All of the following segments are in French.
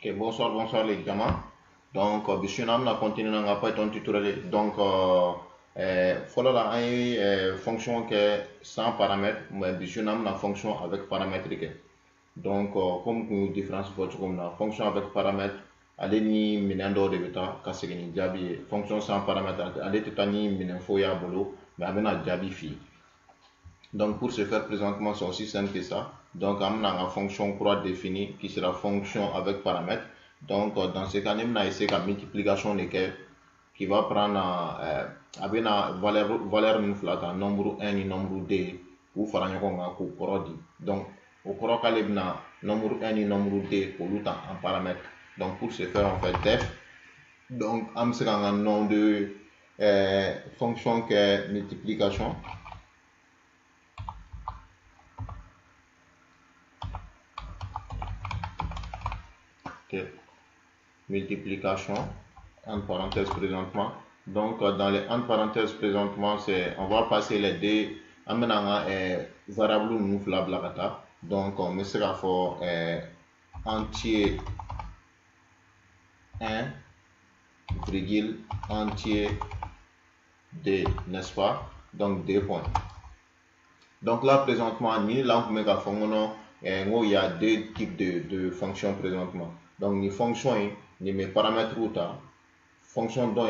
Ok, bonsoir les gamins. Donc, on a continué dans Python tutoriel. Donc, voilà la fonction qui est sans paramètre, mais on a fonction avec paramètre. Donc, comme nous différence comme la fonction avec paramètre, allez ni minendo de beta, casse ni jabi, fonction sans paramètre, allez tani minenfo ya bolo, mais avec un jabi fi. Donc, pour ce faire présentement, c'est aussi simple que ça. Donc, on a une fonction croix définie qui sera fonction avec paramètre. Donc, dans ce cas, on a essayé la multiplication qui va prendre avec la valeur nombre 1 et nombre 2 pour faire un croix. Donc, au croix nombre 1 et nombre 2 pour en paramètre. Donc, pour ce faire, on fait def. Donc, on a un nom de fonction qui est multiplication. Multiplication entre parenthèses présentement. Donc dans les entre parenthèses présentement, on va passer les deux en menant variable nous flabla. Donc on met ça pour entier 1 virgule entier 2, n'est-ce pas? Donc 2 points. Donc là présentement ni là il y a deux types de fonctions présentement. Donc ni fonction ni mes paramètres fonction dont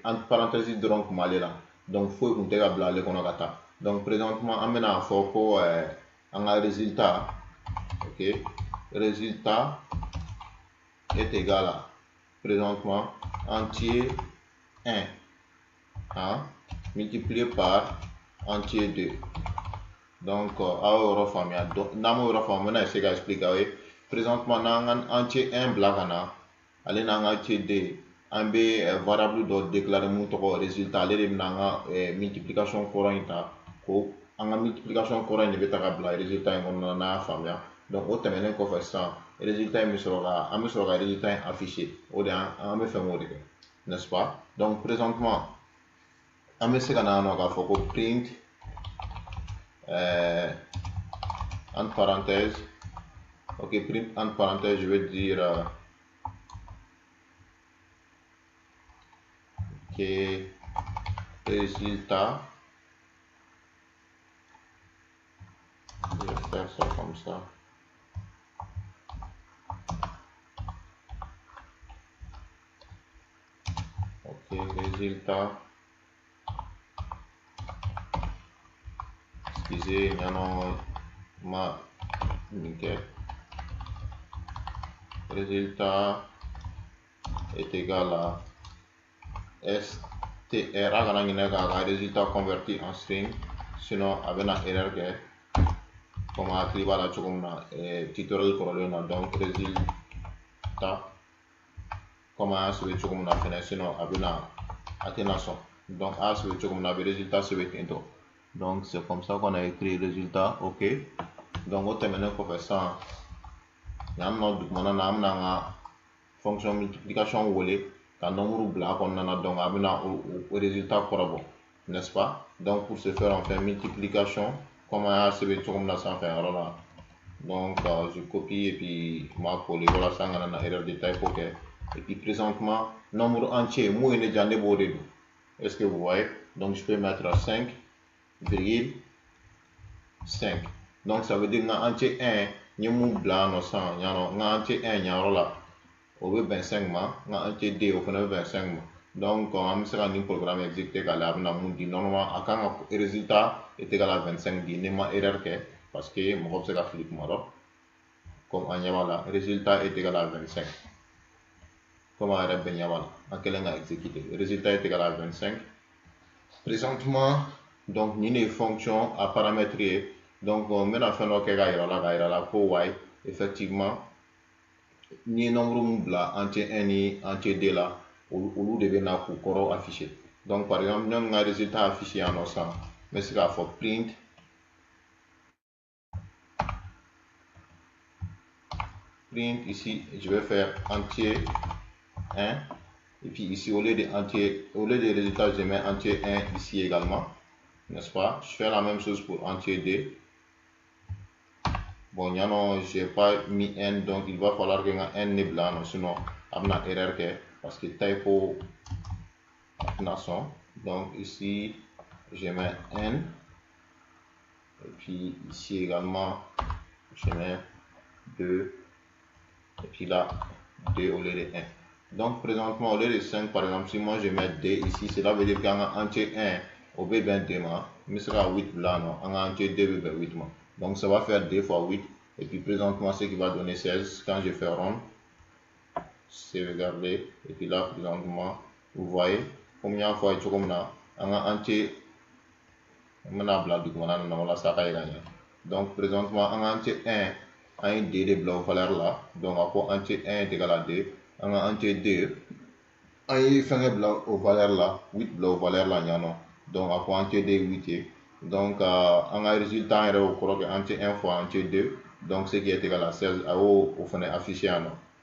entre parenthèses donc là. Donc faut qu'on tega bla le konagata. Donc présentement amena foko un résultat. OK, résultat est égal à présentement entier 1 hein, multiplié par entier 2. Donc essayer d'expliquer présentement nan entier 1 blagana allez nan entier 2 un b variable do déclarer mon résultat aller nanga multiplication courant ko anga multiplication courant ne beta bla résultat on na famia. Donc au terme ko fait ça résultat me sera résultat affiché au en me fait modique, n'est-ce pas? Donc présentement on me sera na ka foko print entre parenthèses. Ok, print entre parenthèses, je vais dire que résultat, je vais faire ça comme ça. Ok, résultat, excusez, il y en a ma nickel. Résultat est égal à str à résultat converti en string, sinon avec une erreur comme à cliver la tutorial corona. Donc résultat comme à ce que on a fait sinon avec une atténuation. Donc à ce que on a résultat sur le donc c'est comme ça qu'on a écrit résultat. OK, donc au terme pour faire ça il y a une fonction multiplication volée quand nombre blanc on a donc au résultat corrobore, n'est-ce pas? Donc pour ce faire on fait multiplication comme à ce que on a sans faire là. Donc je copie et puis moi coller voilà ça on a erreur de taille. OK, et puis présentement nombre entier moi il est boré. Est-ce que vous voyez? Donc je peux mettre 5,5. Donc ça veut dire que entier 1 ni mon blanc no sang entier 1 là au 25 ma entier 2 au 25 ma. Donc on sera un programme exécuté à la dit normalement quand le résultat est égal à 25 dit n'est pas erreur parce que mon c'est la flip maro comme on y a résultat est égal à 25 comme on a ben en quel a exécuté résultat est égal à 25 présentement. Donc ni une fonction à paramétrer. Donc maintenant fait là pour y effectivement ni nombre bla entier 1 ni entier 2 là au lieu de na ku koro affiché. Donc par exemple nous avons un résultat affiché en ensemble mais c'est qu'il faut print ici je vais faire entier 1 et puis ici au lieu de résultat je mets entier 1 ici également, n'est-ce pas? Je fais la même chose pour entier 2. bon j'ai pas mis n, donc il va falloir que n ne blanc, sinon amna erreur que parce que typo nation. Donc ici je mets n, et puis ici également je mets 2, et puis là 2 au lieu de 1. Donc présentement au lieu de 5, par exemple, si moi je mets 2 ici, cela veut dire qu'il y a un entier 1 au B ben 2 mais sera 8 blanc, non, un entier 2 ben 8 ma. Donc ça va faire 2 fois 8, et puis présentement ce qui va donner 16 quand je fais rond. C'est regarder, et puis là présentement vous voyez combien fois tu comme là un entier donc présentement un entier 1 a un d de blanc valeur là, donc à quoi entier 1 est égal à 2, un entier 2 a un fin blanc au valeur là, 8 blanc valeur là, donc à quoi entier 2 8, donc un résultat est au cours de entier 1 fois entier 2, donc ce qui est égal à 16 au fond affiché.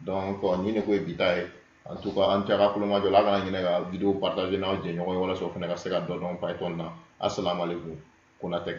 Donc on y est éviter en tout cas en terra pour le mois de la vidéo partagée dans le wala so fana ka se ka dɔ dɔn Python na. Assalamu alaikum. Konatek.